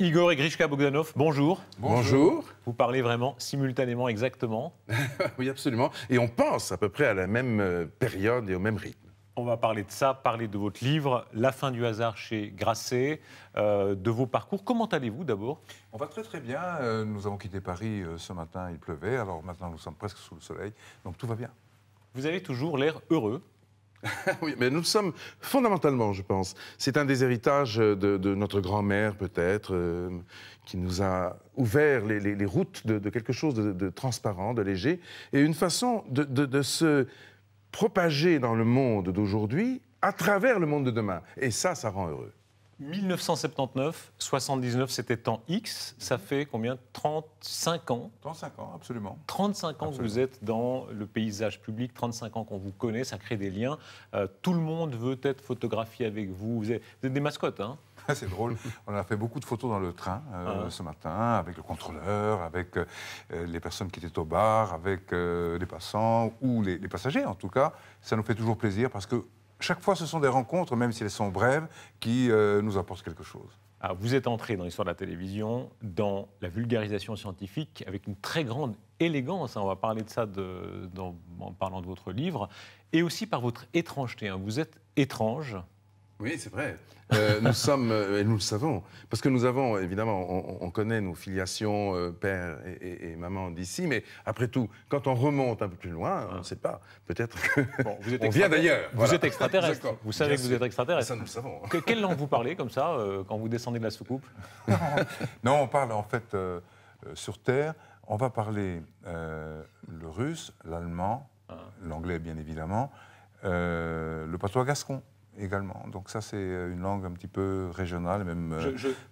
Igor et Grishka Bogdanov, bonjour. Bonjour. Vous parlez vraiment simultanément, exactement. Oui, absolument. Et on pense à peu près à la même période et au même rythme. On va parler de ça, parler de votre livre, La fin du hasard chez Grasset, de vos parcours. Comment allez-vous d'abord? On va très très bien. Nous avons quitté Paris ce matin, il pleuvait. Alors maintenant, nous sommes presque sous le soleil. Donc tout va bien. Vous avez toujours l'air heureux. Oui, mais nous sommes fondamentalement, je pense, c'est un des héritages de notre grand-mère, peut-être, qui nous a ouvert les routes de quelque chose de transparent, de léger, et une façon de se propager dans le monde d'aujourd'hui à travers le monde de demain. Et ça rend heureux. 1979, 79, c'était temps X. Ça fait combien? 35 ans. 35 ans, absolument. 35 ans que vous êtes dans le paysage public, 35 ans qu'on vous connaît, ça crée des liens. Tout le monde veut être photographié avec vous. Vous êtes des mascottes, hein? C'est drôle. On a fait beaucoup de photos dans le train ce matin, avec le contrôleur, avec les personnes qui étaient au bar, avec les passants ou les passagers, en tout cas. Ça nous fait toujours plaisir parce que chaque fois, ce sont des rencontres, même si elles sont brèves, qui nous apportent quelque chose. Alors, vous êtes entré dans l'histoire de la télévision, dans la vulgarisation scientifique, avec une très grande élégance. On va parler de ça en parlant de votre livre. Et aussi par votre étrangeté. Vous êtes étrange. Oui, c'est vrai. Nous sommes, et nous le savons, parce que nous avons, évidemment, on connaît nos filiations père et maman d'ici, mais après tout, quand on remonte un peu plus loin, on ne sait pas. Peut-être qu'on vient d'ailleurs. Vous êtes extraterrestre. Vous savez que vous êtes extraterrestre. Ça, nous le savons. Quelle langue vous parlez, comme ça, quand vous descendez de la soucoupe? Non, on parle en fait sur Terre. On va parler le russe, l'allemand, l'anglais bien évidemment, le patois gascon également. Donc ça, c'est une langue un petit peu régionale, même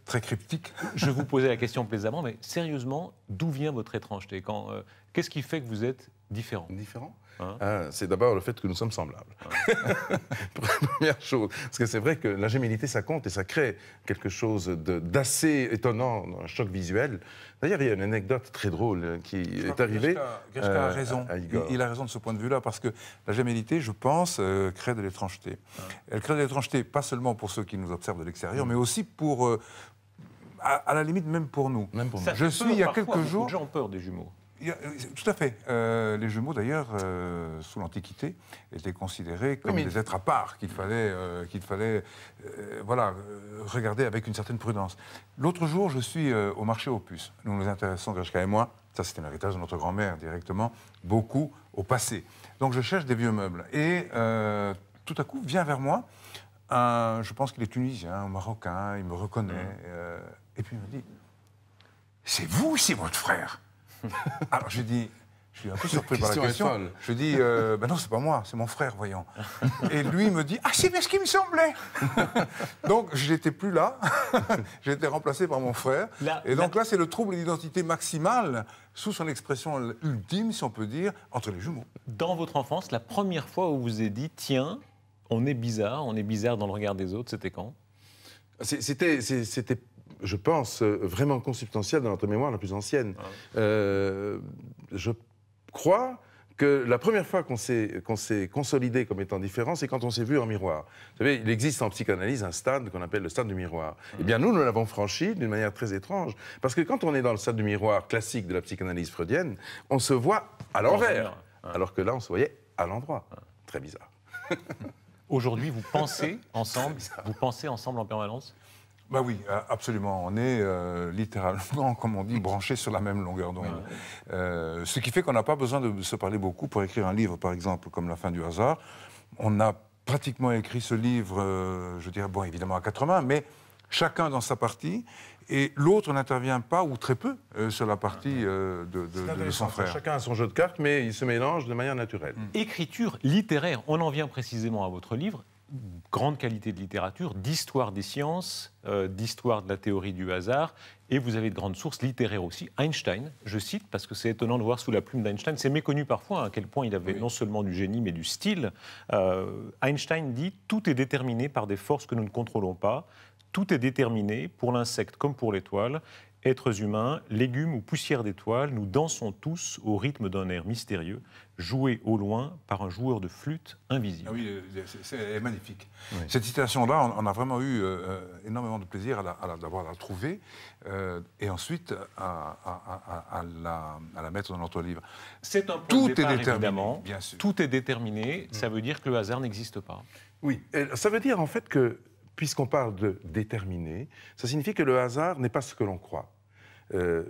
très cryptique. Je vous posais la question plaisamment, mais sérieusement, d'où vient votre étrangeté? Qu'est-ce qui fait que vous êtes différent? Différent? C'est d'abord le fait que nous sommes semblables. Pour la première chose. Parce que c'est vrai que la gémellité, ça compte et ça crée quelque chose d'assez étonnant, un choc visuel. D'ailleurs, il y a une anecdote très drôle qui est arrivée. Grishka a raison. Il a raison de ce point de vue-là, parce que la gémellité, je pense, crée de l'étrangeté. Elle crée de l'étrangeté, pas seulement pour ceux qui nous observent de l'extérieur, mais aussi pour, à la limite, même pour nous. Même pour nous. Je suis, il y a quelques jours... Beaucoup de gens ont peur des jumeaux. Tout à fait. Les jumeaux, d'ailleurs, sous l'Antiquité, étaient considérés comme des êtres à part, qu'il fallait regarder avec une certaine prudence. L'autre jour, je suis au marché aux puces. Nous nous intéressons, Grishka et moi, ça c'était un héritage de notre grand-mère directement, beaucoup au passé. Donc je cherche des vieux meubles. Et tout à coup, vient vers moi, je pense qu'il est tunisien, un marocain, il me reconnaît. Et puis il me dit, c'est vous, c'est votre frère? Alors je suis un peu surpris par la question. Je dis, ben non, c'est pas moi, c'est mon frère, voyons. Et lui me dit, ah, c'est bien ce qui me semblait. Donc je n'étais plus là, j'ai été remplacé par mon frère. Et donc là, c'est le trouble d'identité maximale, sous son expression ultime, si on peut dire, entre les jumeaux. Dans votre enfance, la première fois où vous vous êtes dit, tiens, on est bizarre dans le regard des autres, c'était quand? C'était, je pense, vraiment consubstantiel dans notre mémoire la plus ancienne. Je crois que la première fois qu'on s'est consolidé comme étant différent, c'est quand on s'est vu en miroir. Vous savez, il existe en psychanalyse un stade qu'on appelle le stade du miroir. Eh bien, nous l'avons franchi d'une manière très étrange. Parce que quand on est dans le stade du miroir classique de la psychanalyse freudienne, on se voit à l'envers. Alors que là, on se voyait à l'endroit. Très bizarre. Aujourd'hui, vous pensez ensemble en permanence? Bah oui, absolument. On est littéralement, comme on dit, branchés sur la même longueur d'onde. Ce qui fait qu'on n'a pas besoin de se parler beaucoup pour écrire un livre, par exemple, comme La fin du hasard. On a pratiquement écrit ce livre, je dirais, bon, évidemment à 4 mains, mais chacun dans sa partie, et l'autre n'intervient pas, ou très peu, sur la partie de son frère. Chacun a son jeu de cartes, mais ils se mélangent de manière naturelle. Écriture littéraire, on en vient précisément à votre livre. Grande qualité de littérature, d'histoire des sciences, d'histoire de la théorie du hasard, et vous avez de grandes sources littéraires aussi. Einstein, je cite, parce que c'est étonnant de voir sous la plume d'Einstein, c'est méconnu parfois à quel point il avait non seulement du génie, mais du style. Einstein dit « Tout est déterminé par des forces que nous ne contrôlons pas. Tout est déterminé, pour l'insecte comme pour l'étoile. Êtres humains, légumes ou poussière d'étoiles, nous dansons tous au rythme d'un air mystérieux, joué au loin par un joueur de flûte invisible. Ah oui, c'est magnifique. Oui. Cette citation-là, on a vraiment eu énormément de plaisir à la trouver et ensuite à la mettre dans notre livre. C'est un point tout de départ, est déterminé, évidemment. bien sûr. Tout est déterminé. Ça veut dire que le hasard n'existe pas. Oui, ça veut dire en fait que, puisqu'on parle de déterminé, ça signifie que le hasard n'est pas ce que l'on croit.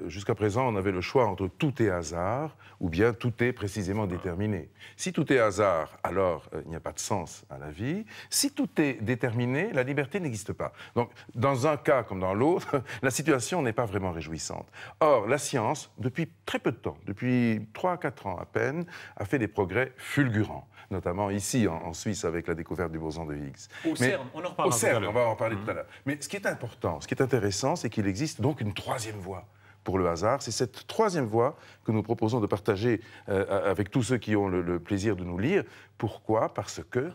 Jusqu'à présent, on avait le choix entre tout est hasard ou bien tout est précisément déterminé. Si tout est hasard, alors il n'y a pas de sens à la vie. Si tout est déterminé, la liberté n'existe pas. Donc, dans un cas comme dans l'autre, la situation n'est pas vraiment réjouissante. Or, la science, depuis très peu de temps, depuis 3 à 4 ans à peine, a fait des progrès fulgurants, notamment ici en Suisse avec la découverte du boson de Higgs. Au CERN, on en reparlera. Au CERN, on va en parler tout à l'heure. Mais ce qui est important, ce qui est intéressant, c'est qu'il existe donc une troisième voie pour le hasard. C'est cette troisième voie que nous proposons de partager avec tous ceux qui ont le plaisir de nous lire. Pourquoi ? Parce que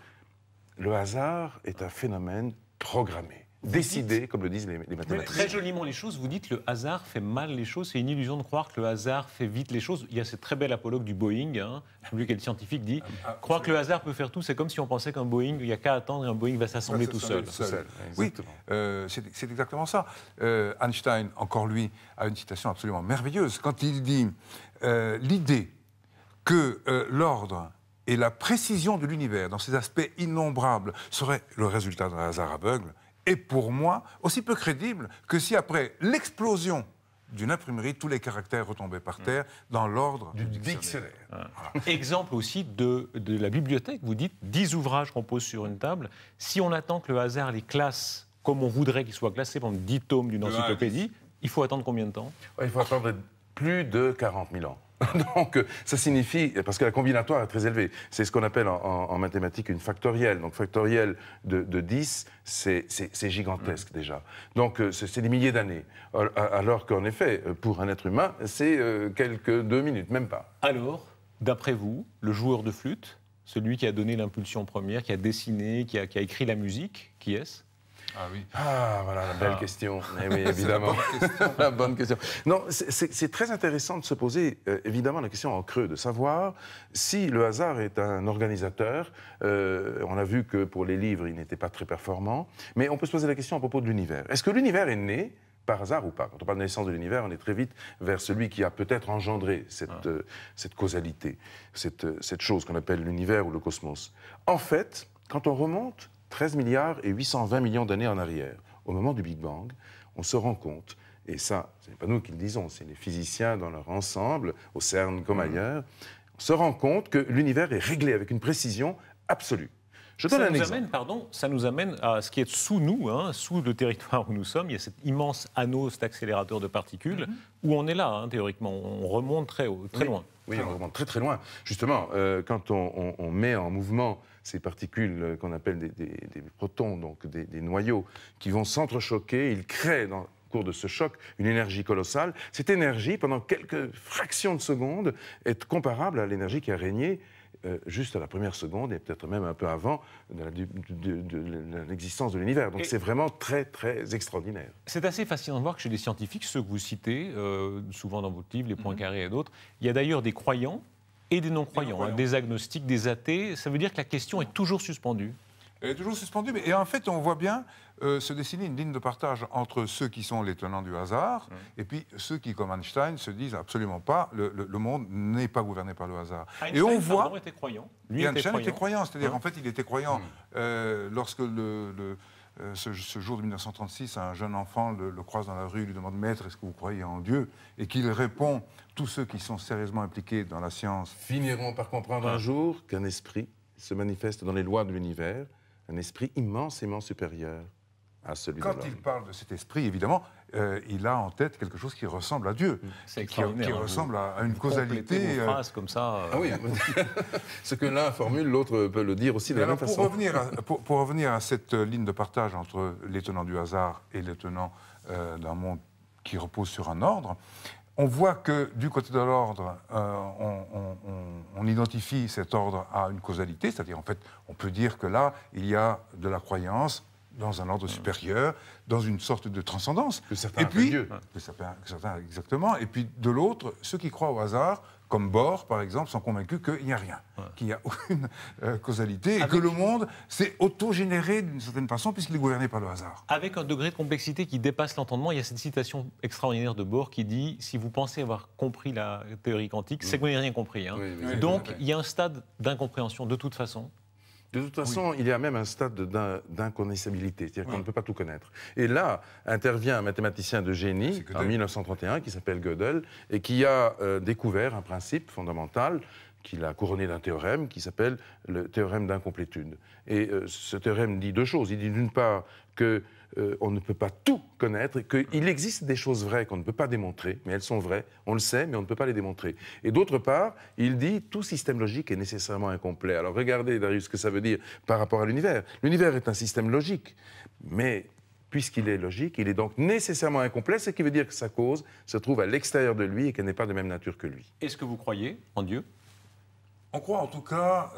le hasard est un phénomène programmé. Décidé, comme le disent les mathématiciens. Très joliment les choses, vous dites le hasard fait mal les choses. C'est une illusion de croire que le hasard fait vite les choses. Il y a cette très belle apologue du Boeing, hein, celui qui est le scientifique, dit croire que le hasard peut faire tout, c'est comme si on pensait qu'un Boeing, il n'y a qu'à attendre et un Boeing va s'assembler tout seul. Oui, c'est exactement ça. Einstein, encore lui, a une citation absolument merveilleuse quand il dit l'idée que l'ordre et la précision de l'univers, dans ses aspects innombrables, serait le résultat d'un hasard aveugle, est pour moi aussi peu crédible que si après l'explosion d'une imprimerie, tous les caractères retombaient par terre dans l'ordre du dictionnaire. Voilà. Exemple aussi de la bibliothèque, vous dites 10 ouvrages qu'on pose sur une table. Si on attend que le hasard les classe comme on voudrait qu'ils soient classés pendant 10 tomes d'une encyclopédie, il faut attendre combien de temps ? Il faut attendre plus de 40 000 ans. Donc, ça signifie, parce que la combinatoire est très élevée, c'est ce qu'on appelle en mathématiques une factorielle. Donc, factorielle de 10, c'est gigantesque déjà. Donc, c'est des milliers d'années. Alors qu'en effet, pour un être humain, c'est quelques 2 minutes, même pas. Alors, d'après vous, le joueur de flûte, celui qui a donné l'impulsion première, qui a dessiné, qui a écrit la musique, qui est-ce ? Ah oui. Ah, voilà, la belle question. Eh oui, évidemment. La bonne question. Non, c'est très intéressant de se poser, évidemment, la question en creux, de savoir si le hasard est un organisateur. On a vu que pour les livres, il n'était pas très performant. Mais on peut se poser la question à propos de l'univers. Est-ce que l'univers est né par hasard ou pas ? Quand on parle de naissance de l'univers, on est très vite vers celui qui a peut-être engendré cette causalité, cette chose qu'on appelle l'univers ou le cosmos. En fait, quand on remonte 13 milliards et 820 millions d'années en arrière, au moment du Big Bang, on se rend compte, et ça, ce n'est pas nous qui le disons, c'est les physiciens dans leur ensemble, au CERN comme ailleurs, on se rend compte que l'univers est réglé avec une précision absolue. Je donne un exemple. Ça nous amène à ce qui est sous nous, hein, sous le territoire où nous sommes. Il y a cet immense anneau, cet accélérateur de particules, où on est là, hein, théoriquement. On remonte très haut, très loin. Oui, on remonte très très loin. Justement, quand on met en mouvement ces particules qu'on appelle des protons, donc des noyaux, qui vont s'entrechoquer, ils créent dans au cours de ce choc une énergie colossale. Cette énergie, pendant quelques fractions de secondes, est comparable à l'énergie qui a régné juste à la première seconde, et peut-être même un peu avant de l'existence de l'univers. Donc c'est vraiment très, très extraordinaire. C'est assez fascinant de voir que chez les scientifiques, ceux que vous citez, souvent dans votre livre, les points carrés et d'autres, il y a d'ailleurs des croyants et des non-croyants, hein, des agnostiques, des athées. Ça veut dire que la question est toujours suspendue. Elle est toujours suspendue, et en fait, on voit bien se dessiner une ligne de partage entre ceux qui sont les tenants du hasard et puis ceux qui, comme Einstein, se disent absolument pas, le monde n'est pas gouverné par le hasard. Einstein, et on voit, était croyant. Lui Einstein était croyant, c'est-à-dire en fait, il était croyant lorsque ce jour de 1936, un jeune enfant le croise dans la rue, lui demande « Maître, est-ce que vous croyez en Dieu ?» et qu'il répond « Tous ceux qui sont sérieusement impliqués dans la science finiront par comprendre un jour qu'un esprit se manifeste dans les lois de l'univers, un esprit immensément supérieur à celui de l'homme. » Quand il parle de cet esprit, évidemment, il a en tête quelque chose qui ressemble à Dieu, qui ressemble à une causalité. Vos phrases comme ça. Ah oui, ce que l'un formule, l'autre peut le dire aussi de la même façon. Pour revenir à cette ligne de partage entre les tenants du hasard et les tenants d'un monde qui repose sur un ordre, on voit que du côté de l'ordre, on identifie cet ordre à une causalité, c'est-à-dire en fait, on peut dire que là, il y a de la croyance dans un ordre supérieur, dans une sorte de transcendance. Que certains et puis, Dieu. que certains, exactement. Et puis, de l'autre, ceux qui croient au hasard, comme Bohr, par exemple, sont convaincus qu'il n'y a rien, qu'il n'y a aucune causalité, et que le monde s'est autogénéré d'une certaine façon, puisqu'il est gouverné par le hasard. Avec un degré de complexité qui dépasse l'entendement, il y a cette citation extraordinaire de Bohr qui dit « Si vous pensez avoir compris la théorie quantique, c'est que vous n'avez rien compris. Hein. » Donc, il y a un stade d'incompréhension de toute façon. De toute façon, il y a même un stade d'inconnaissabilité, c'est-à-dire qu'on ne peut pas tout connaître. Et là, intervient un mathématicien de génie, en 1931, qui s'appelle Gödel, et qui a découvert un principe fondamental, qu'il a couronné d'un théorème, qui s'appelle le théorème d'incomplétude. Et ce théorème dit deux choses. Il dit d'une part que on ne peut pas tout connaître, qu'il existe des choses vraies qu'on ne peut pas démontrer, mais elles sont vraies, on le sait, mais on ne peut pas les démontrer. Et d'autre part, il dit tout système logique est nécessairement incomplet. Alors regardez, Darius, ce que ça veut dire par rapport à l'univers. L'univers est un système logique, mais puisqu'il est logique, il est donc nécessairement incomplet, ce qui veut dire que sa cause se trouve à l'extérieur de lui et qu'elle n'est pas de même nature que lui. Est-ce que vous croyez en Dieu? On croit en tout cas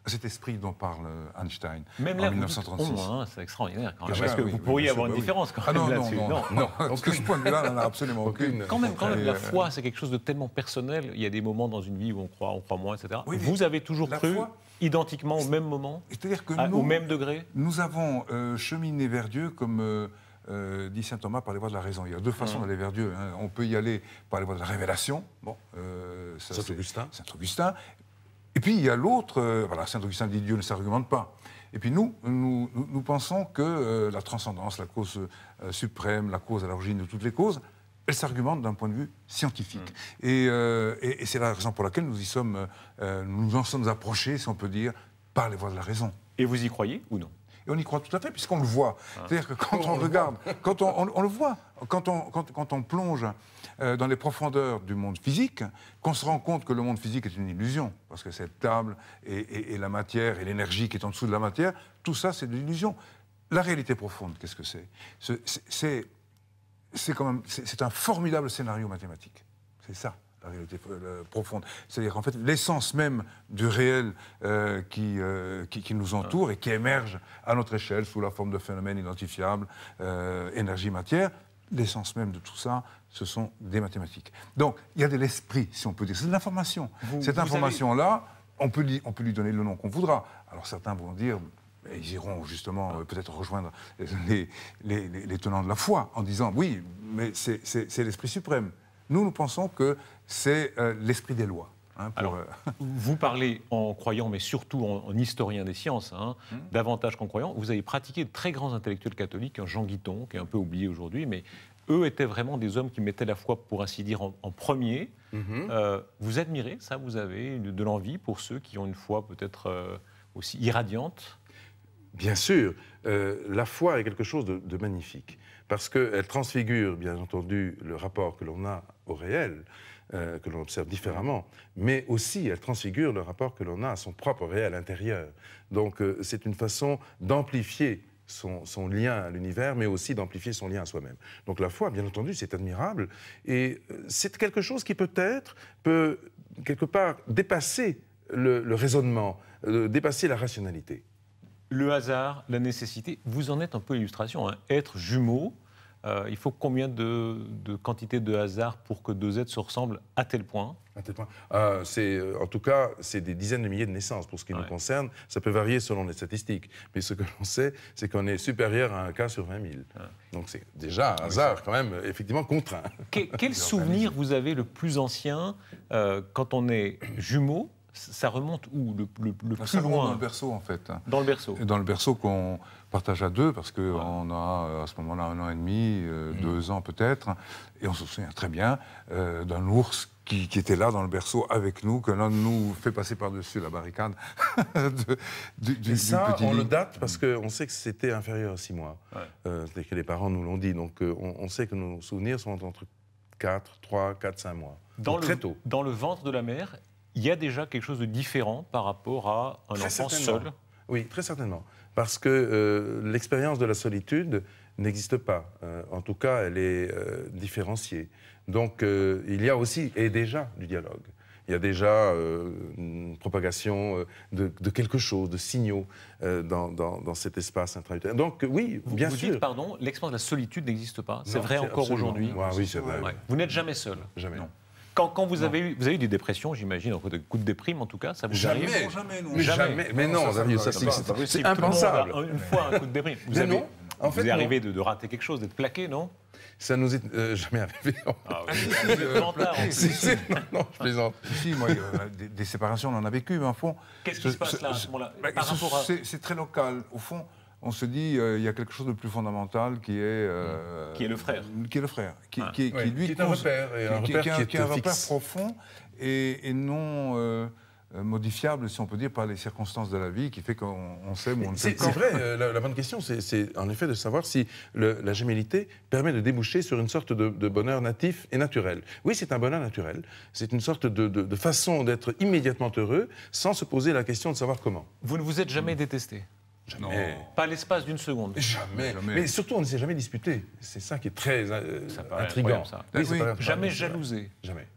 à cet esprit dont parle Einstein même en là, 1936. C'est extraordinaire quand même. Ah, Parce que oui, vous oui, pourriez bien avoir sûr, une oui. différence quand Ah même non, là-dessus. non. Parce que ce point de vue-là, on n'en a absolument aucune. Quand même, la Et, foi, c'est quelque chose de tellement personnel. Il y a des moments dans une vie où on croit moins, etc. Oui, vous avez toujours la cru foi, identiquement au même moment, c'est-à-dire que au même degré? nous avons cheminé vers Dieu comme dit saint Thomas par les voies de la raison. Il y a deux façons d'aller vers Dieu. Hein. On peut y aller par les voies de la révélation. Bon, Saint-Augustin. Saint-Augustin. Et puis il y a l'autre, voilà, Saint-Augustin dit Dieu ne s'argumente pas. Et puis nous pensons que la transcendance, la cause suprême, la cause à l'origine de toutes les causes, elle s'argumente d'un point de vue scientifique. Et c'est la raison pour laquelle nous en sommes approchés, si on peut dire, par les voies de la raison. Et vous y croyez ou non? Et on y croit tout à fait, puisqu'on le voit. C'est-à-dire que quand on regarde, quand on le voit, quand on plonge dans les profondeurs du monde physique, qu'on se rend compte que le monde physique est une illusion, parce que cette table et la matière et l'énergie qui est en dessous de la matière, tout ça c'est de l'illusion. La réalité profonde, qu'est-ce que c'est? C'est un formidable scénario mathématique. C'est ça. La réalité profonde. C'est-à-dire qu'en fait, l'essence même du réel qui nous entoure et qui émerge à notre échelle sous la forme de phénomènes identifiables, énergie-matière, l'essence même de tout ça, ce sont des mathématiques. Donc, il y a de l'esprit, si on peut dire. C'est de l'information. Cette information-là, on peut lui donner le nom qu'on voudra. Alors, certains vont dire... Ils iront justement peut-être rejoindre les tenants de la foi en disant « Oui, mais c'est l'esprit suprême ». Nous pensons que c'est l'esprit des lois. Hein, Alors, vous parlez en croyant, mais surtout en historien des sciences, davantage qu'en croyant. Vous avez pratiqué de très grands intellectuels catholiques, Jean Guiton, qui est un peu oublié aujourd'hui, mais eux étaient vraiment des hommes qui mettaient la foi, pour ainsi dire, en premier. Vous admirez ça? Vous avez de l'envie pour ceux qui ont une foi peut-être aussi irradiante? Bien sûr, la foi est quelque chose de magnifique, parce qu'elle transfigure, bien entendu, le rapport que l'on a au réel, que l'on observe différemment, mais aussi elle transfigure le rapport que l'on a à son propre réel intérieur. Donc c'est une façon d'amplifier son lien à l'univers, mais aussi d'amplifier son lien à soi-même. Donc la foi, bien entendu, c'est admirable, et c'est quelque chose qui peut-être peut, quelque part, dépasser le raisonnement, dépasser la rationalité. Le hasard, la nécessité, vous en êtes un peu l'illustration. Être jumeaux, il faut combien de quantité de hasard pour que deux êtres se ressemblent à tel point? À tel point. En tout cas, c'est des dizaines de milliers de naissances. Pour ce qui nous concerne, ça peut varier selon les statistiques. Mais ce que l'on sait, c'est qu'on est supérieur à un cas sur 20 000. Donc c'est déjà un hasard quand même, effectivement, contraint. Quel souvenir vous avez le plus ancien quand on est jumeaux? Ça remonte où, le plus loin? Dans le berceau, en fait. Dans le berceau. Dans le berceau qu'on partage à deux, parce qu'on a à ce moment-là 1 an et demi, 2 ans peut-être, et on se souvient très bien d'un ours qui était là dans le berceau avec nous, que l'un de nous fait passer par-dessus la barricade du petit on lit. le date parce qu'on sait que c'était inférieur à 6 mois. C'est que les parents nous l'ont dit. Donc on sait que nos souvenirs sont entre 3, 4, 5 mois. Très tôt. Dans le ventre de la mère, il y a déjà quelque chose de différent par rapport à un enfant seul? Oui, très certainement. Parce que l'expérience de la solitude n'existe pas. En tout cas, elle est différenciée. Donc, il y a aussi, et déjà, du dialogue. il y a déjà une propagation de quelque chose, de signaux dans cet espace intra-utérin. Donc oui, bien sûr. Vous dites, pardon, l'expérience de la solitude n'existe pas. C'est Non, vrai encore absolument. aujourd'hui. Oui, c'est vrai. Ouais. Vous n'êtes jamais seul. Jamais. Non. Quand vous avez eu des dépressions, j'imagine, des coups de déprime en tout cas, ça vous Jamais. arrive? Non, jamais, non. Mais jamais. Mais non, Dario, ça c'est Tout impensable. le monde a une fois un coup de déprime. Non. En fait, vous est arrivé de rater quelque chose, d'être plaqué, non? Ça nous est jamais arrivé. Ah oui, vous êtes menteur, en plus. Non, je plaisante. Si, moi, des séparations, on en a vécu, mais en fond... Qu'est-ce qui se passe là, à ce moment-là? Bah, Par rapport à- c'est très local. Au fond, on se dit, il y a quelque chose de plus fondamental qui est... Qui est le frère. Qui est le frère. Qui Oui, lui qui est un repère, et un repère qui est un repère fixe. profond et non modifiable, si on peut dire, par les circonstances de la vie, qui fait qu'on s'aime ou on ne s'aime C'est pas. vrai, la bonne question, c'est en effet de savoir si la gémellité permet de déboucher sur une sorte de bonheur natif et naturel. Oui, c'est un bonheur naturel. C'est une sorte de façon d'être immédiatement heureux sans se poser la question de savoir comment. Vous ne vous êtes jamais détesté? Jamais. Pas l'espace d'une seconde. Jamais. Jamais. Mais surtout, on ne s'est jamais disputé. C'est ça qui est très Ça paraît intriguant. incroyable, ça. Oui, ça Oui. paraît Jamais incroyable. jalousé? Jamais.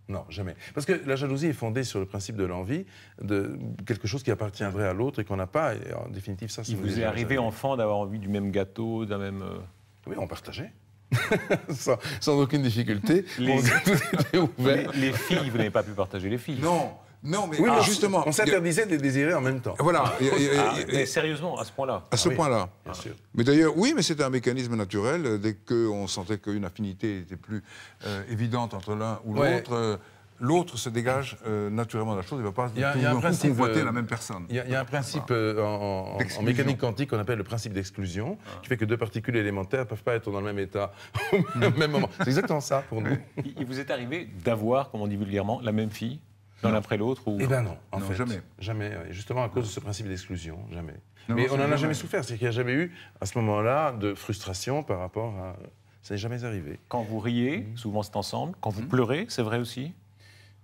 Non, jamais. Parce que la jalousie est fondée sur le principe de l'envie, de quelque chose qui appartiendrait à l'autre et qu'on n'a pas. Et en définitive, ça, Il vous est arrivé enfant d'avoir envie du même gâteau, d'un même... Oui, on partageait. sans aucune difficulté. Les- Tout était ouvert. Les filles, vous n'avez pas pu partager les filles? Non, mais Oui, mais justement... on s'interdisait de les désirer en même temps. Voilà. Ah, mais sérieusement, à ce point-là? À ce oui. point-là. Bien sûr. Mais d'ailleurs, oui, mais c'était un mécanisme naturel. Dès qu'on sentait qu'une affinité était plus évidente entre l'un ou Ouais. l'autre, l'autre se dégage naturellement de la chose. Il ne va pas Il y a tout un d'un coup principe, convoiter la même personne. Il y a un principe en D'exclusion. mécanique quantique qu'on appelle le principe d'exclusion, qui fait que deux particules élémentaires ne peuvent pas être dans le même état au même moment. C'est exactement ça pour nous. Il vous est arrivé d'avoir, comme on dit vulgairement, la même fille, l'un après l'autre ou... Eh bien non, en Non, fait. jamais. Jamais, justement à cause de ce principe d'exclusion, jamais. Non, Mais non, on n'en a jamais. jamais souffert, c'est qu'il n'y a jamais eu, à ce moment-là, de frustration par rapport à... Ça n'est jamais arrivé. Quand vous riez, souvent c'est ensemble. Quand vous pleurez, c'est vrai aussi?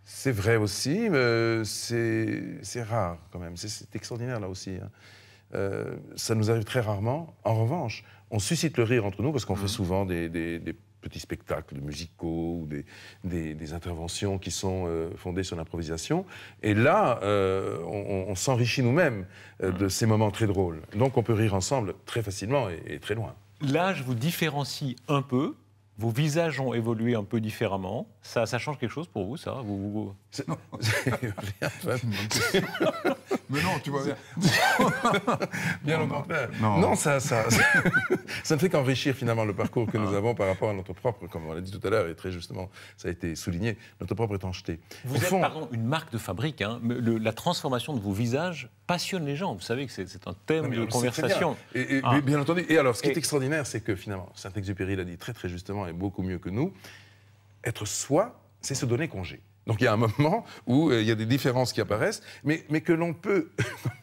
C'est vrai aussi, mais c'est rare quand même. C'est extraordinaire là aussi. Hein. Ça nous arrive très rarement. En revanche, on suscite le rire entre nous parce qu'on fait souvent des petits spectacles musicaux ou des interventions qui sont fondées sur l'improvisation. Et là, on s'enrichit nous-mêmes de ces moments très drôles. Donc on peut rire ensemble très facilement et très loin. Là, je vous différencie un peu. Vos visages ont évolué un peu différemment. Ça change quelque chose pour vous, ça? Mais non, tu vois bien. Bien au contraire. Non. Non, ça ne fait qu'enrichir finalement le parcours que nous avons par rapport à notre propre, comme on l'a dit tout à l'heure, et très justement, ça a été souligné, notre propre étanchéité. Vous êtes, pardon, une marque de fabrique. Hein, mais la transformation de vos visages passionne les gens. Vous savez que c'est un thème Non, mais de on le sait très conversation. bien. Et Ah. bien entendu. Et alors, ce qui est Et- extraordinaire, c'est que finalement, Saint-Exupéry l'a dit très très justement et beaucoup mieux que nous, être soi, c'est se donner congé. Donc il y a un moment où il y a des différences qui apparaissent, mais que l'on peut,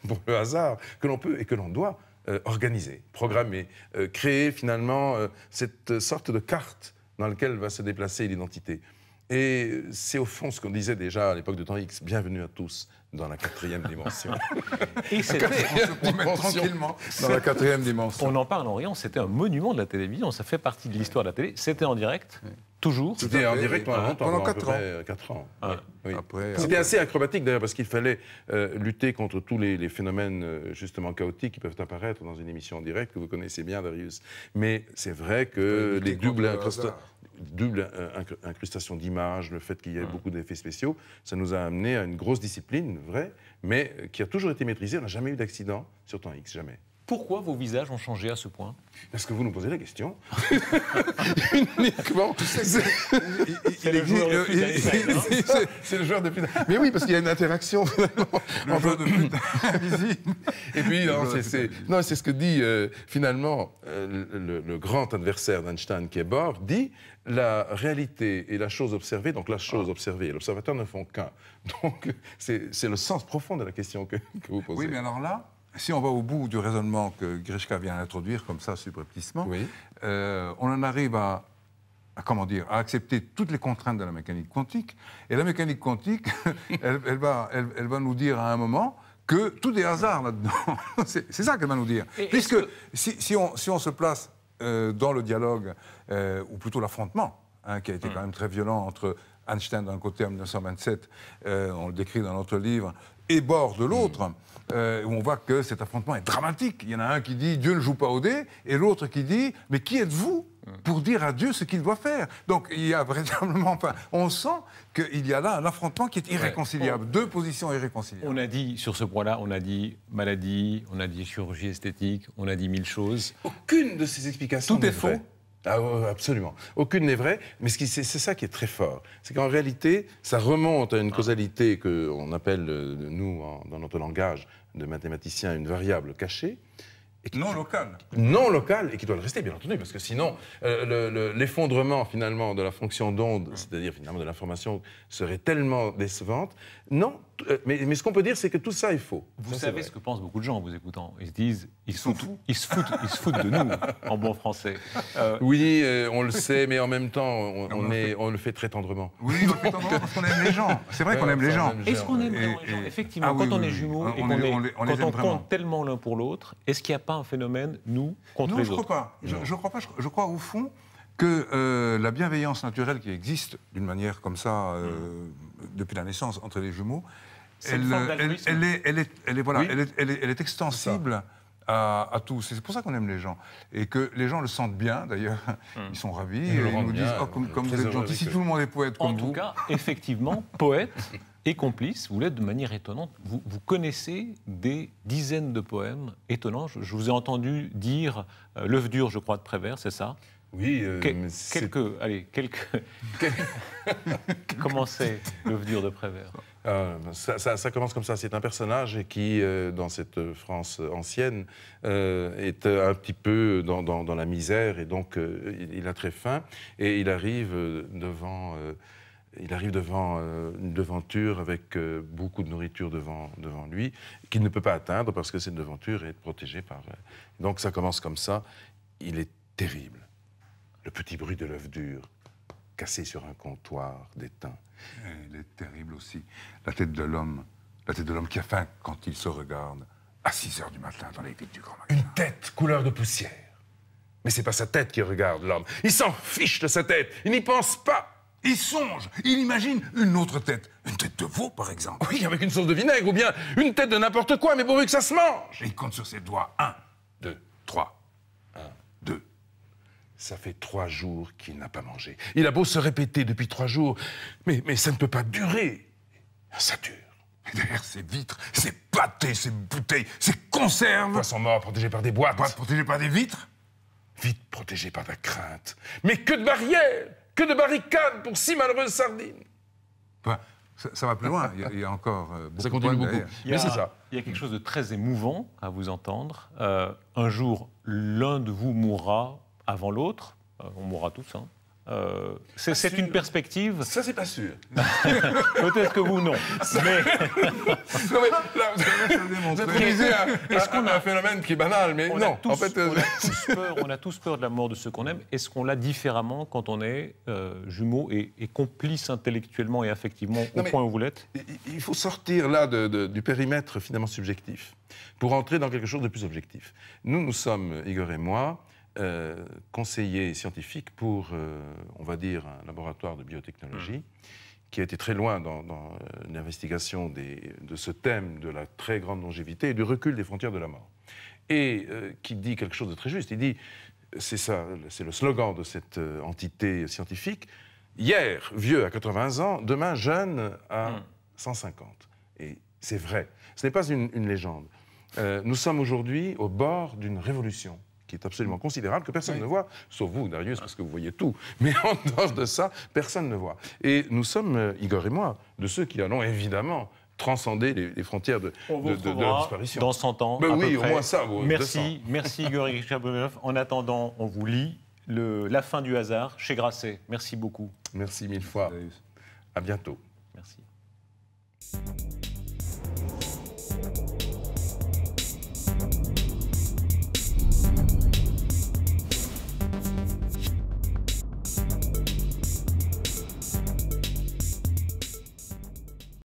pour le hasard, que l'on peut et que l'on doit organiser, programmer, créer finalement cette sorte de carte dans laquelle va se déplacer l'identité. Et c'est au fond ce qu'on disait déjà à l'époque de Temps X, bienvenue à tous dans la 4e dimension. Et c'était, On se promène tranquillement dans la 4e dimension. on en parle en riant, c'était un monument de la télévision. Ça fait partie de l'histoire de la télé. C'était en direct, toujours. C'était en direct pendant longtemps, Pendant à peu 4 ans. près 4 ans. Ah. Oui. Après, C'était assez acrobatique d'ailleurs parce qu'il fallait lutter contre tous les phénomènes justement chaotiques qui peuvent apparaître dans une émission en direct que vous connaissez bien, Darius. Mais c'est vrai que les doubles incrustations d'images, le fait qu'il y ait beaucoup d'effets spéciaux, ça nous a amené à une grosse discipline, vraie, mais qui a toujours été maîtrisée. On n'a jamais eu d'accident sur Temps X, jamais. Pourquoi vos visages ont changé à ce point? Est-ce que vous nous posez la question uniquement? C'est le joueur de foot d'Einstein, hein. C'est le joueur de pute. Mais oui, parce qu'il y a une interaction finalement. le jeu de pute invisible. Et puis, non, c'est ce que dit finalement le grand adversaire d'Einstein, qui est Bohr, dit la réalité et la chose observée, donc la chose observée et l'observateur ne font qu'un. Donc c'est le sens profond de la question que vous posez. Oui, mais alors là, si on va au bout du raisonnement que Grishka vient d'introduire, comme ça, subrepticement, Oui. on en arrive à accepter toutes les contraintes de la mécanique quantique. Et la mécanique quantique, elle va nous dire à un moment que tout est hasard là-dedans. C'est ça qu'elle va nous dire. Puisque si on se place dans le dialogue, ou plutôt l'affrontement, hein, qui a été quand même très violent entre Einstein d'un côté en 1927, on le décrit dans notre livre, et Bohr de l'autre, où on voit que cet affrontement est dramatique. Il y en a un qui dit « Dieu ne joue pas au dé », et l'autre qui dit « Mais qui êtes-vous pour dire à Dieu ce qu'il doit faire ?» Donc il y a véritablement, enfin, on sent qu'il y a là un affrontement qui est irréconciliable, deux positions irréconciliables. On a dit, sur ce point-là, on a dit maladie, on a dit chirurgie esthétique, on a dit 1000 choses. Aucune de ces explications Tout est n'est vraie. faux. Ah, absolument. Aucune n'est vraie, mais c'est ça qui est très fort. C'est qu'en réalité, ça remonte à une causalité qu'on appelle, nous, dans notre langage de mathématiciens, une variable cachée. Non locale. Non locale, et qui doit le rester, bien entendu, parce que sinon, l'effondrement, finalement, de la fonction d'onde, c'est-à-dire, finalement, de l'information, serait tellement décevante. Non, mais ce qu'on peut dire, c'est que tout ça est faux. Vous savez ce que pensent beaucoup de gens en vous écoutant. Ils se disent, ils se foutent de nous, en bon français. Oui, on le sait, mais en même temps, on le fait très tendrement. Oui, on le fait tendrement parce qu'on aime les gens. C'est vrai qu'on aime les gens. Est-ce qu'on aime vraiment les gens? Effectivement, quand on est jumeaux et quand on compte tellement l'un pour l'autre, est-ce qu'il n'y a pas un phénomène, nous, contre les autres? Non, je crois pas. Je crois au fond que la bienveillance naturelle qui existe d'une manière comme ça depuis la naissance entre les jumeaux, elle est extensible à tous. C'est pour ça qu'on aime les gens. Et que les gens le sentent bien, d'ailleurs. Ils sont ravis. Ils nous disent « Oh, comme vous êtes gentil, si tout le monde est poète comme vous. » En tout cas, effectivement, poète et complice, vous l'êtes de manière étonnante. Vous connaissez des dizaines de poèmes étonnants. Je vous ai entendu dire L'œuf dur, je crois, de Prévert, c'est ça? Oui, quelques... Comment c'est, L'œuf dur de Prévert? Ça commence comme ça. C'est un personnage qui, dans cette France ancienne, est un petit peu dans la misère, et donc il a très faim, et il arrive devant une devanture avec beaucoup de nourriture devant lui, qu'il ne peut pas atteindre parce que cette devanture est protégée par... Donc ça commence comme ça. Il est terrible. Le petit bruit de l'œuf dur, cassé sur un comptoir d'étain. Il est terrible aussi. La tête de l'homme qui a faim quand il se regarde à 6 h du matin dans les vitres du grand magasin. Une tête couleur de poussière. Mais c'est pas sa tête qui regarde l'homme. Il s'en fiche de sa tête. Il n'y pense pas. Il songe, il imagine une autre tête. Une tête de veau, par exemple. Oui, avec une sauce de vinaigre, ou bien une tête de n'importe quoi, mais pourvu que ça se mange. Et il compte sur ses doigts. 1, 2, 3. 1, 2. Ça fait 3 jours qu'il n'a pas mangé. Il a beau se répéter depuis 3 jours, mais ça ne peut pas durer. Ça dure. Et derrière ces vitres, ces pâtés, ces bouteilles, ces conserves... Poissons morts protégés par des boîtes. Boîtes protégées par des vitres. Vitres protégées par la crainte. Mais que de barrières, que de barricades pour si malheureuses sardines. Enfin, ça va plus loin. Il y a encore beaucoup ça continue de beaucoup. Mais c'est ça. Il y a quelque chose de très émouvant à vous entendre. Un jour, l'un de vous mourra avant l'autre. On mourra tous, hein. C'est une perspective. Ça, c'est pas sûr. Peut-être que vous, non. Mais... non, mais là, vous utilisez un phénomène qui est banal, mais non. En fait, on a tous peur de la mort de ceux qu'on aime. Est-ce qu'on l'a différemment quand on est jumeaux et complices intellectuellement et affectivement au point où vous l'êtes? Il faut sortir là du périmètre finalement subjectif pour entrer dans quelque chose de plus objectif. Nous sommes, Igor et moi, conseiller scientifique pour, on va dire, un laboratoire de biotechnologie qui a été très loin dans l'investigation de ce thème de la très grande longévité et du recul des frontières de la mort. Et qui dit quelque chose de très juste. Il dit, c'est ça, c'est le slogan de cette entité scientifique, hier vieux à 80 ans, demain jeune à 150. Et c'est vrai, ce n'est pas une légende. Nous sommes aujourd'hui au bord d'une révolution qui est absolument considérable, que personne ne voit, sauf vous, Darius, parce que vous voyez tout. Mais en dehors de ça, personne ne voit. Et nous sommes, Igor et moi, de ceux qui allons évidemment transcender les frontières de la disparition. Dans 100 ans, ben à oui, peu au près. moins ça. Merci Igor Richard-Bogdanov. En attendant, on vous lit La fin du hasard chez Grasset. Merci beaucoup. Merci 1000 fois. À bientôt. Merci.